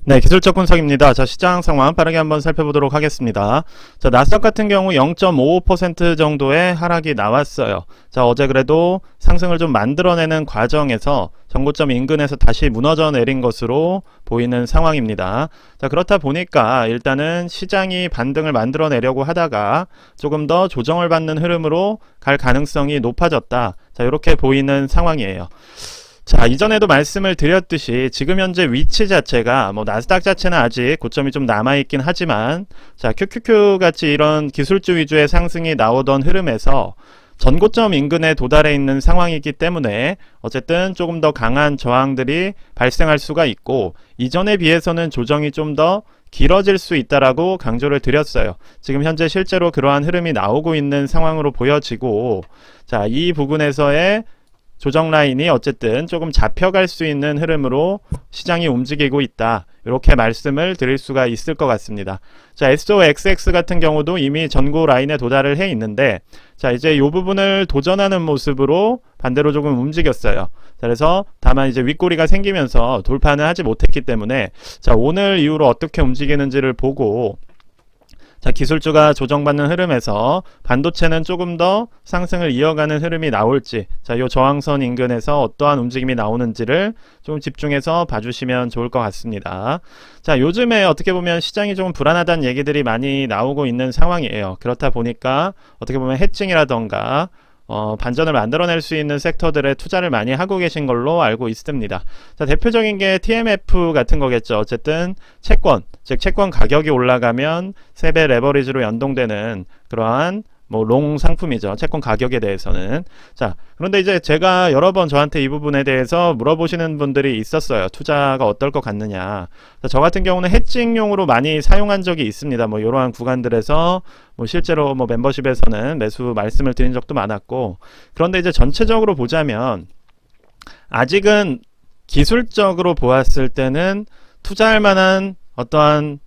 네, 기술적 분석입니다. 자, 시장 상황 빠르게 한번 살펴보도록 하겠습니다. 자, 나스닥 같은 경우 0.55% 정도의 하락이 나왔어요. 자, 어제 그래도 상승을 좀 만들어내는 과정에서 전고점 인근에서 다시 무너져 내린 것으로 보이는 상황입니다. 자, 그렇다 보니까 일단은 시장이 반등을 만들어내려고 하다가 조금 더 조정을 받는 흐름으로 갈 가능성이 높아졌다. 자, 이렇게 보이는 상황이에요. 자, 이전에도 말씀을 드렸듯이 지금 현재 위치 자체가 나스닥 자체는 아직 고점이 좀 남아있긴 하지만 자, QQQ 같이 이런 기술주 위주의 상승이 나오던 흐름에서 전고점 인근에 도달해 있는 상황이기 때문에 어쨌든 조금 더 강한 저항들이 발생할 수가 있고 이전에 비해서는 조정이 좀 더 길어질 수 있다라고 강조를 드렸어요. 지금 현재 실제로 그러한 흐름이 나오고 있는 상황으로 보여지고 자, 이 부분에서의 조정 라인이 어쨌든 조금 잡혀갈 수 있는 흐름으로 시장이 움직이고 있다. 이렇게 말씀을 드릴 수가 있을 것 같습니다. 자, SOXX 같은 경우도 이미 전고 라인에 도달을 해 있는데 자, 이제 이 부분을 도전하는 모습으로 반대로 조금 움직였어요. 자, 그래서 다만 이제 윗꼬리가 생기면서 돌파는 하지 못했기 때문에 자, 오늘 이후로 어떻게 움직이는지를 보고 자, 기술주가 조정받는 흐름에서 반도체는 조금 더 상승을 이어가는 흐름이 나올지 자, 요 저항선 인근에서 어떠한 움직임이 나오는지를 좀 집중해서 봐주시면 좋을 것 같습니다. 자, 요즘에 어떻게 보면 시장이 좀 불안하다는 얘기들이 많이 나오고 있는 상황이에요. 그렇다 보니까 어떻게 보면 해칭이라던가 반전을 만들어낼 수 있는 섹터들에 투자를 많이 하고 계신 걸로 알고 있습니다. 자, 대표적인 게 TMF 같은 거겠죠. 어쨌든 채권, 즉 채권 가격이 올라가면 세배 레버리지로 연동되는 그러한 롱 상품이죠. 채권 가격에 대해서는. 자, 그런데 이제 제가 여러 번 저한테 이 부분에 대해서 물어보시는 분들이 있었어요. 투자가 어떨 것 같느냐. 자, 저 같은 경우는 해칭용으로 많이 사용한 적이 있습니다. 이러한 구간들에서 실제로 멤버십에서는 매수 말씀을 드린 적도 많았고, 그런데 이제 전체적으로 보자면 아직은 기술적으로 보았을 때는 투자할 만한 어떠한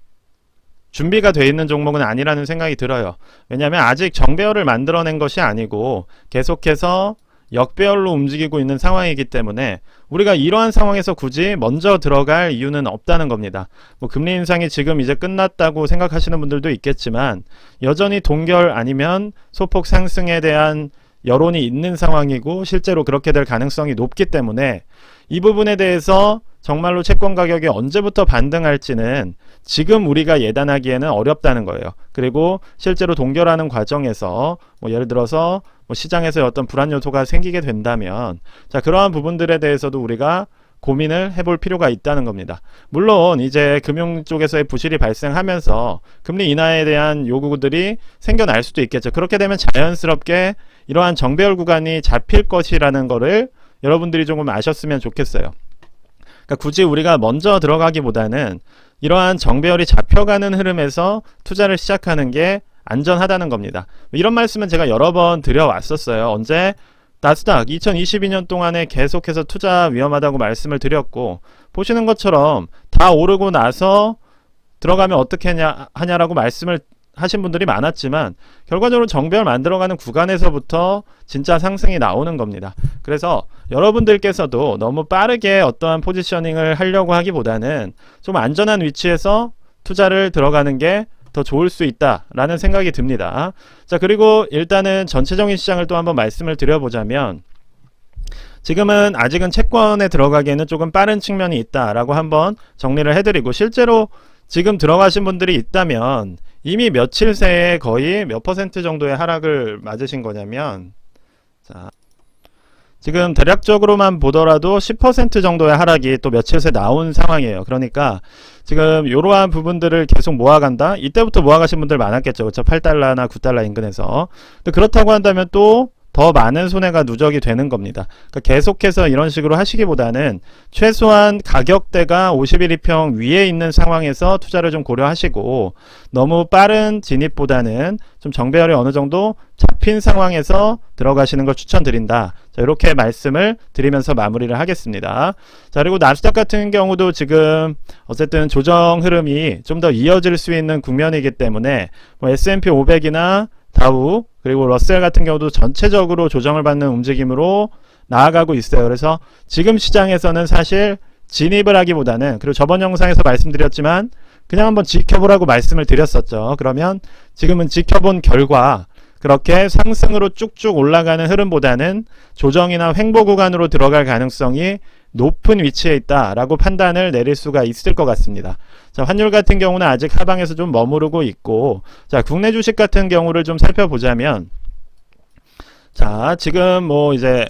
준비가 되어 있는 종목은 아니라는 생각이 들어요. 왜냐하면 아직 정배열을 만들어낸 것이 아니고 계속해서 역배열로 움직이고 있는 상황이기 때문에 우리가 이러한 상황에서 굳이 먼저 들어갈 이유는 없다는 겁니다. 금리 인상이 지금 이제 끝났다고 생각하시는 분들도 있겠지만 여전히 동결 아니면 소폭 상승에 대한 여론이 있는 상황이고 실제로 그렇게 될 가능성이 높기 때문에 이 부분에 대해서 정말로 채권 가격이 언제부터 반등할지는 지금 우리가 예단하기에는 어렵다는 거예요. 그리고 실제로 동결하는 과정에서 예를 들어서 시장에서 어떤 불안 요소가 생기게 된다면 자, 그러한 부분들에 대해서도 우리가 고민을 해볼 필요가 있다는 겁니다. 물론 이제 금융 쪽에서의 부실이 발생하면서 금리 인하에 대한 요구들이 생겨날 수도 있겠죠. 그렇게 되면 자연스럽게 이러한 정배열 구간이 잡힐 것이라는 거를 여러분들이 조금 아셨으면 좋겠어요. 그러니까 굳이 우리가 먼저 들어가기보다는 이러한 정배열이 잡혀가는 흐름에서 투자를 시작하는 게 안전하다는 겁니다. 이런 말씀은 제가 여러 번 드려왔었어요. 언제? 나스닥 2022년 동안에 계속해서 투자 위험하다고 말씀을 드렸고 보시는 것처럼 다 오르고 나서 들어가면 어떻게 하냐라고 말씀을 하신 분들이 많았지만 결과적으로 정배열 만들어가는 구간에서부터 진짜 상승이 나오는 겁니다. 그래서 여러분들께서도 너무 빠르게 어떠한 포지셔닝을 하려고 하기보다는 좀 안전한 위치에서 투자를 들어가는 게 더 좋을 수 있다라는 생각이 듭니다. 자, 그리고 일단은 전체적인 시장을 또 한번 말씀을 드려보자면 지금은 아직은 채권에 들어가기에는 조금 빠른 측면이 있다라고 한번 정리를 해드리고 실제로 지금 들어가신 분들이 있다면 이미 며칠 새에 거의 몇 퍼센트 정도의 하락을 맞으신 거냐면 자, 지금 대략적으로만 보더라도 10% 정도의 하락이 또 며칠 새 나온 상황이에요. 그러니까 지금 이러한 부분들을 계속 모아간다? 이때부터 모아가신 분들 많았겠죠. 그렇죠? 8달러나 9달러 인근에서. 근데 그렇다고 한다면 또 더 많은 손해가 누적이 되는 겁니다. 그러니까 계속해서 이런 식으로 하시기보다는 최소한 가격대가 51이평 위에 있는 상황에서 투자를 좀 고려하시고 너무 빠른 진입보다는 좀 정배열이 어느 정도 잡힌 상황에서 들어가시는 걸 추천드린다. 자, 이렇게 말씀을 드리면서 마무리를 하겠습니다. 자, 그리고 나스닥 같은 경우도 지금 어쨌든 조정 흐름이 좀 더 이어질 수 있는 국면이기 때문에 S&P 500이나 다우 그리고 러셀 같은 경우도 전체적으로 조정을 받는 움직임으로 나아가고 있어요. 그래서 지금 시장에서는 사실 진입을 하기보다는, 그리고 저번 영상에서 말씀드렸지만 그냥 한번 지켜보라고 말씀을 드렸었죠. 그러면 지금은 지켜본 결과 그렇게 상승으로 쭉쭉 올라가는 흐름보다는 조정이나 횡보 구간으로 들어갈 가능성이 높은 위치에 있다라고 판단을 내릴 수가 있을 것 같습니다. 자, 환율 같은 경우는 아직 하방에서 좀 머무르고 있고, 자, 국내 주식 같은 경우를 좀 살펴보자면, 자, 지금 뭐 이제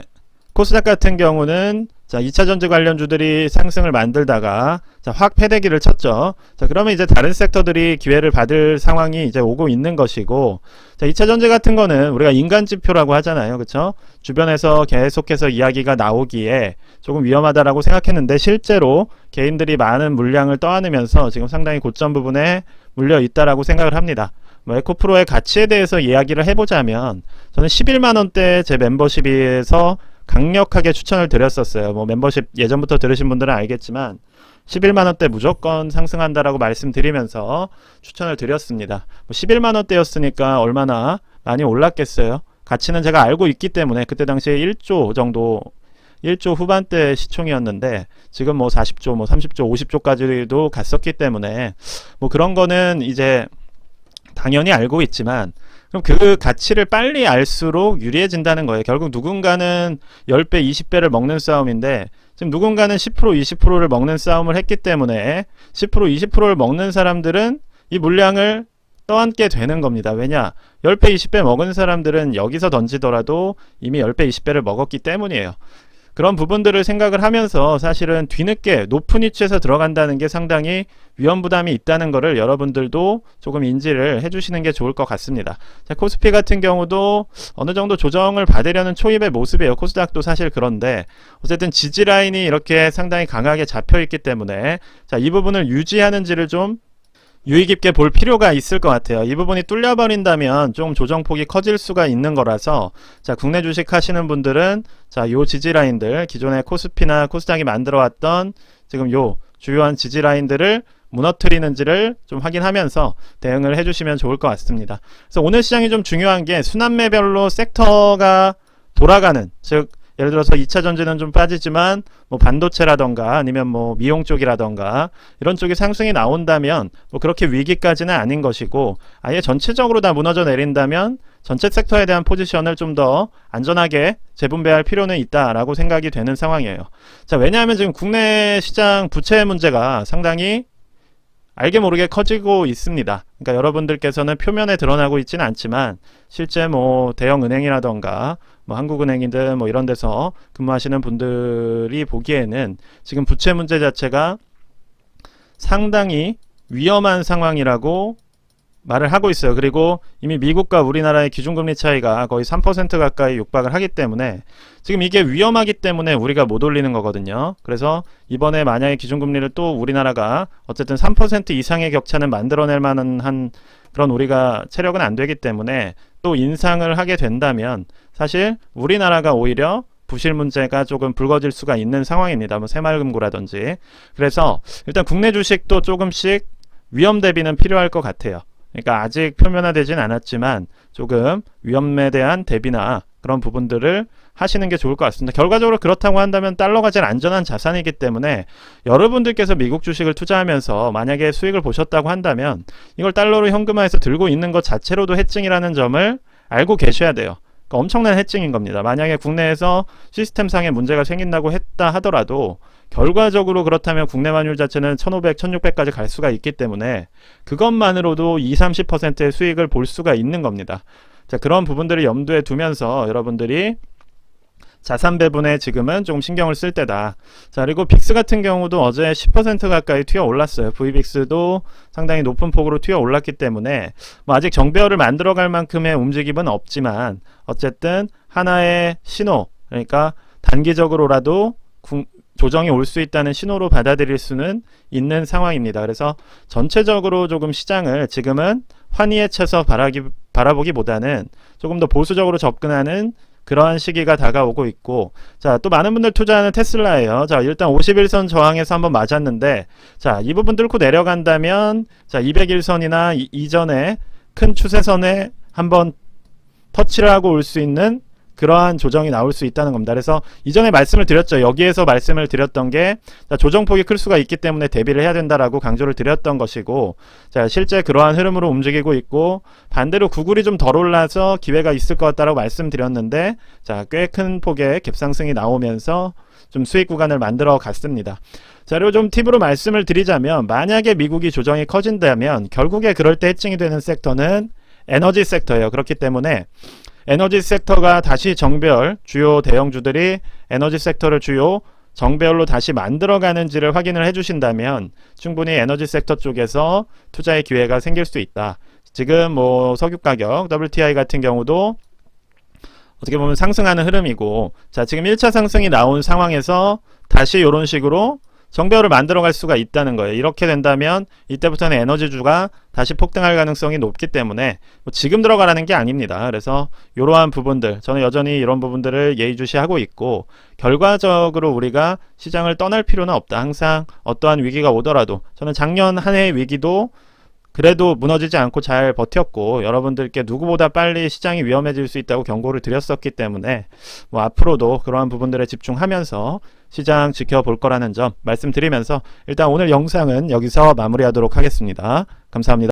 코스닥 같은 경우는 자, 2차전지 관련주들이 상승을 만들다가 자, 확 패대기를 쳤죠. 자, 그러면 이제 다른 섹터들이 기회를 받을 상황이 이제 오고 있는 것이고, 자, 2차전지 같은 거는 우리가 인간지표라고 하잖아요. 그쵸? 주변에서 계속해서 이야기가 나오기에 조금 위험하다라고 생각했는데, 실제로 개인들이 많은 물량을 떠안으면서 지금 상당히 고점 부분에 물려 있다라고 생각을 합니다. 뭐 에코프로의 가치에 대해서 이야기를 해보자면, 저는 11만원대 제 멤버십에서 강력하게 추천을 드렸었어요. 뭐 멤버십 예전부터 들으신 분들은 알겠지만 11만원대 무조건 상승한다라고 말씀드리면서 추천을 드렸습니다. 뭐 11만원대였으니까 얼마나 많이 올랐겠어요. 가치는 제가 알고 있기 때문에 그때 당시에 1조 정도, 1조 후반대 시총이었는데 지금 뭐 40조, 뭐 30조, 50조까지도 갔었기 때문에 뭐 그런 거는 이제 당연히 알고 있지만, 그럼 그 가치를 빨리 알수록 유리해진다는 거예요. 결국 누군가는 10배, 20배를 먹는 싸움인데 지금 누군가는 10%, 20%를 먹는 싸움을 했기 때문에 10%, 20%를 먹는 사람들은 이 물량을 떠안게 되는 겁니다. 왜냐? 10배, 20배 먹은 사람들은 여기서 던지더라도 이미 10배, 20배를 먹었기 때문이에요. 그런 부분들을 생각을 하면서 사실은 뒤늦게 높은 위치에서 들어간다는 게 상당히 위험 부담이 있다는 것을 여러분들도 조금 인지를 해주시는 게 좋을 것 같습니다. 자, 코스피 같은 경우도 어느 정도 조정을 받으려는 초입의 모습이에요. 코스닥도 사실 그런데 어쨌든 지지 라인이 이렇게 상당히 강하게 잡혀 있기 때문에 자, 이 부분을 유지하는지를 좀 유의 깊게 볼 필요가 있을 것 같아요. 이 부분이 뚫려버린다면 좀 조정폭이 커질 수가 있는 거라서, 자, 국내 주식 하시는 분들은 자, 요 지지 라인들, 기존의 코스피나 코스닥이 만들어 왔던 지금 요 주요한 지지 라인들을 무너뜨리는지를 좀 확인하면서 대응을 해주시면 좋을 것 같습니다. 그래서 오늘 시장이 좀 중요한 게 순환매별로 섹터가 돌아가는, 즉 예를 들어서 2차 전지는 좀 빠지지만 뭐 반도체라던가 아니면 뭐 미용 쪽이라던가 이런 쪽이 상승이 나온다면 뭐 그렇게 위기까지는 아닌 것이고, 아예 전체적으로 다 무너져 내린다면 전체 섹터에 대한 포지션을 좀 더 안전하게 재분배할 필요는 있다라고 생각이 되는 상황이에요. 자, 왜냐하면 지금 국내 시장 부채 문제가 상당히 알게 모르게 커지고 있습니다. 그러니까 여러분들께서는 표면에 드러나고 있지는 않지만 실제 뭐 대형 은행이라던가 뭐 한국은행이든 뭐 이런 데서 근무하시는 분들이 보기에는 지금 부채 문제 자체가 상당히 위험한 상황이라고 말을 하고 있어요. 그리고 이미 미국과 우리나라의 기준금리 차이가 거의 3% 가까이 육박을 하기 때문에 지금 이게 위험하기 때문에 우리가 못 올리는 거거든요. 그래서 이번에 만약에 기준금리를 또 우리나라가 어쨌든 3% 이상의 격차는 만들어낼 만한 한 그런 우리가 체력은 안 되기 때문에 또 인상을 하게 된다면 사실 우리나라가 오히려 부실 문제가 조금 불거질 수가 있는 상황입니다. 뭐 새마을금고라든지. 그래서 일단 국내 주식도 조금씩 위험 대비는 필요할 것 같아요. 그러니까 아직 표면화되진 않았지만 조금 위험에 대한 대비나 그런 부분들을 하시는 게 좋을 것 같습니다. 결과적으로 그렇다고 한다면 달러가 제일 안전한 자산이기 때문에 여러분들께서 미국 주식을 투자하면서 만약에 수익을 보셨다고 한다면 이걸 달러로 현금화해서 들고 있는 것 자체로도 해칭이라는 점을 알고 계셔야 돼요. 그러니까 엄청난 해칭인 겁니다. 만약에 국내에서 시스템상의 문제가 생긴다고 했다 하더라도 결과적으로 그렇다면 국내 환율 자체는 1500, 1600까지 갈 수가 있기 때문에 그것만으로도 20, 30%의 수익을 볼 수가 있는 겁니다. 자, 그런 부분들을 염두에 두면서 여러분들이 자산 배분에 지금은 조금 신경을 쓸 때다. 자, 그리고 빅스 같은 경우도 어제 10% 가까이 튀어 올랐어요. VBIX도 상당히 높은 폭으로 튀어 올랐기 때문에 뭐 아직 정배열을 만들어갈 만큼의 움직임은 없지만 어쨌든 하나의 신호, 그러니까 단기적으로라도 조정이 올 수 있다는 신호로 받아들일 수는 있는 상황입니다. 그래서 전체적으로 조금 시장을 지금은 환희에 쳐서 바라보기보다는 조금 더 보수적으로 접근하는 그러한 시기가 다가오고 있고, 자, 또 많은 분들 투자하는 테슬라예요. 자, 일단 51선 저항에서 한번 맞았는데, 자, 이 부분 뚫고 내려간다면, 자, 201선이나 이전에 큰 추세선에 한번 터치를 하고 올 수 있는 그러한 조정이 나올 수 있다는 겁니다. 그래서 이전에 말씀을 드렸죠. 여기에서 말씀을 드렸던 게 조정폭이 클 수가 있기 때문에 대비를 해야 된다라고 강조를 드렸던 것이고, 자, 실제 그러한 흐름으로 움직이고 있고, 반대로 구글이 좀 덜 올라서 기회가 있을 것 같다라고 말씀드렸는데, 자, 꽤 큰 폭의 갭상승이 나오면서 좀 수익 구간을 만들어 갔습니다. 자, 그리고 좀 팁으로 말씀을 드리자면, 만약에 미국이 조정이 커진다면 결국에 그럴 때 해칭이 되는 섹터는 에너지 섹터예요. 그렇기 때문에 에너지 섹터가 다시 정배열, 주요 대형주들이 에너지 섹터를 주요 정배열로 다시 만들어가는지를 확인을 해주신다면 충분히 에너지 섹터 쪽에서 투자의 기회가 생길 수 있다. 지금 뭐 석유 가격, WTI 같은 경우도 어떻게 보면 상승하는 흐름이고, 자, 지금 1차 상승이 나온 상황에서 다시 이런 식으로 정배열을 만들어갈 수가 있다는 거예요. 이렇게 된다면 이때부터는 에너지주가 다시 폭등할 가능성이 높기 때문에 뭐 지금 들어가라는 게 아닙니다. 그래서 이러한 부분들, 저는 여전히 이런 부분들을 예의주시하고 있고, 결과적으로 우리가 시장을 떠날 필요는 없다. 항상 어떠한 위기가 오더라도, 저는 작년 한 해의 위기도 그래도 무너지지 않고 잘 버텼고, 여러분들께 누구보다 빨리 시장이 위험해질 수 있다고 경고를 드렸었기 때문에 뭐 앞으로도 그러한 부분들에 집중하면서 시장 지켜볼 거라는 점 말씀드리면서 일단 오늘 영상은 여기서 마무리하도록 하겠습니다. 감사합니다.